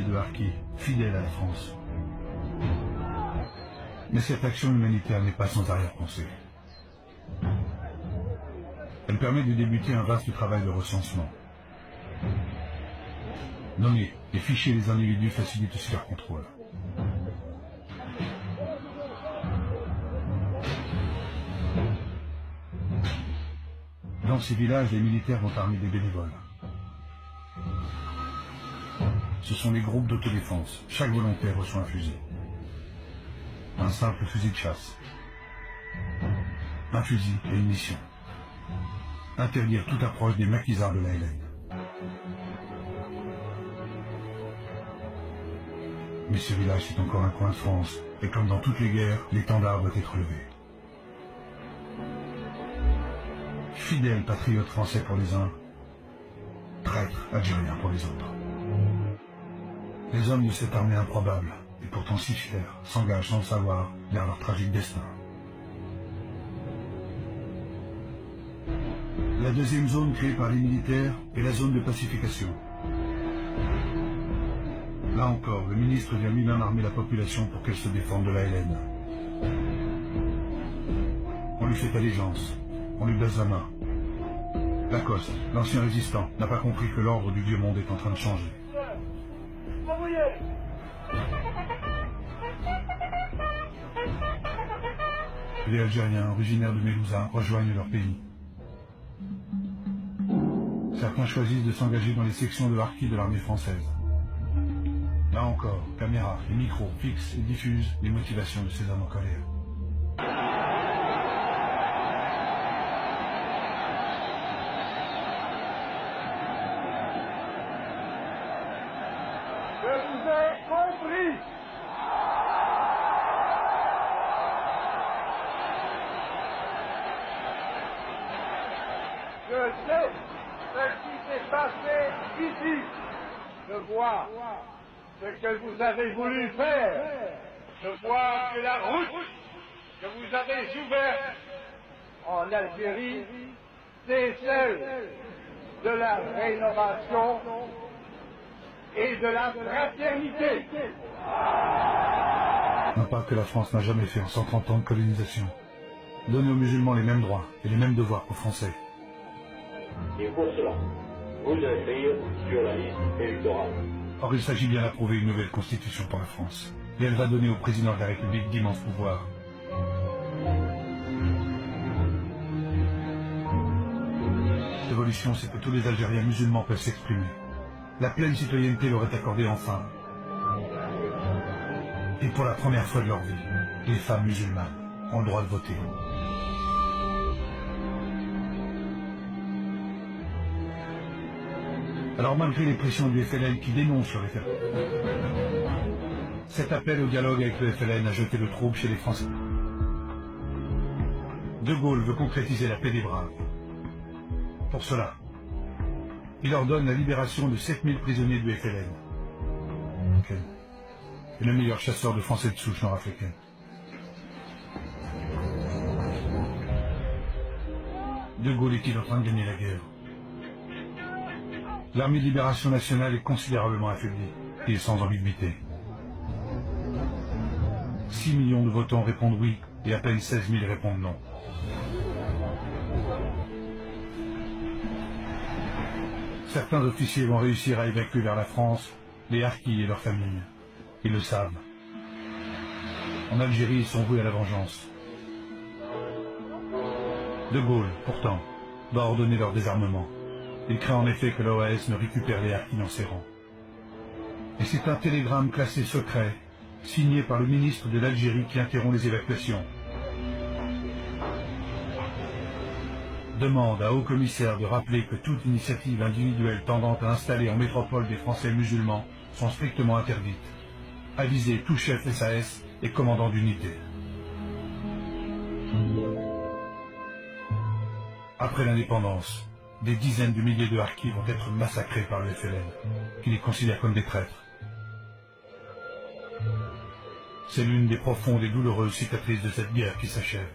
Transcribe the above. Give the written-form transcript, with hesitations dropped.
milliers de Harkis, fidèles à la France. Mais cette action humanitaire n'est pas sans arrière-pensée. Elle permet de débuter un vaste travail de recensement. Nommer et ficher les individus facilite aussi leur contrôle. Dans ces villages, les militaires vont armer des bénévoles. Ce sont les groupes d'autodéfense. Chaque volontaire reçoit un fusil. Un simple fusil de chasse. Un fusil et une mission. Interdire toute approche des maquisards de l'ALN. Mais ce village, c'est encore un coin de France, et comme dans toutes les guerres, l'étendard doit être levé. Fidèles patriotes français pour les uns, traîtres algériens pour les autres. Les hommes de cette armée improbable, et pourtant si fiers, s'engagent sans le savoir vers leur tragique destin. La deuxième zone créée par les militaires est la zone de pacification. Là encore, le ministre vient lui-même armer la population pour qu'elle se défende de l'ALN. On lui fait allégeance, on lui baise la main. Lacoste, l'ancien résistant, n'a pas compris que l'ordre du vieux monde est en train de changer. Les Algériens, originaires de Mélouza, rejoignent leur pays. Certains choisissent de s'engager dans les sections de Harkis de l'armée française. Là encore, caméras et micros fixent et diffusent les motivations de ces hommes en colère. Je vous ai compris. Je sais ce qui s'est passé ici. Je vois ce que vous avez voulu faire. Je vois que la route que vous avez ouverte en Algérie, c'est celle de la rénovation et de la fraternité. Un pas que la France n'a jamais fait en 130 ans de colonisation. Donner aux musulmans les mêmes droits et les mêmes devoirs qu'aux Français. Et pour cela, vous devez écrire sur la liste électorale. Or, il s'agit bien d'approuver une nouvelle constitution pour la France. Et elle va donner au président de la République d'immenses pouvoirs. L'évolution, c'est que tous les Algériens musulmans peuvent s'exprimer. La pleine citoyenneté leur est accordée enfin. Et pour la première fois de leur vie, les femmes musulmanes ont le droit de voter. Alors malgré les pressions du FLN qui dénoncent le référendum, cet appel au dialogue avec le FLN a jeté le trouble chez les Français. De Gaulle veut concrétiser la paix des braves. Pour cela, il ordonne la libération de 7000 prisonniers du FLN. Et le meilleur chasseur de Français de souche nord-africaine. De Gaulle est-il en train de gagner la guerre? L'armée de libération nationale est considérablement affaiblie et sans ambiguïté. 6 millions de votants répondent oui et à peine 16 000 répondent non. Certains officiers vont réussir à évacuer vers la France les Harkis et leurs familles. Ils le savent. En Algérie, ils sont voués à la vengeance. De Gaulle, pourtant, va ordonner leur désarmement. Il craint en effet que l'OAS ne récupère les Harkis dans ses rangs. Et c'est un télégramme classé secret, signé par le ministre de l'Algérie qui interrompt les évacuations. Demande à haut-commissaire de rappeler que toute initiative individuelle tendant à installer en métropole des Français musulmans sont strictement interdites. Aviser tout chef SAS et commandant d'unité. Après l'indépendance, des dizaines de milliers de Harkis vont être massacrés par le FLN, qui les considère comme des traîtres. C'est l'une des profondes et douloureuses cicatrices de cette guerre qui s'achève.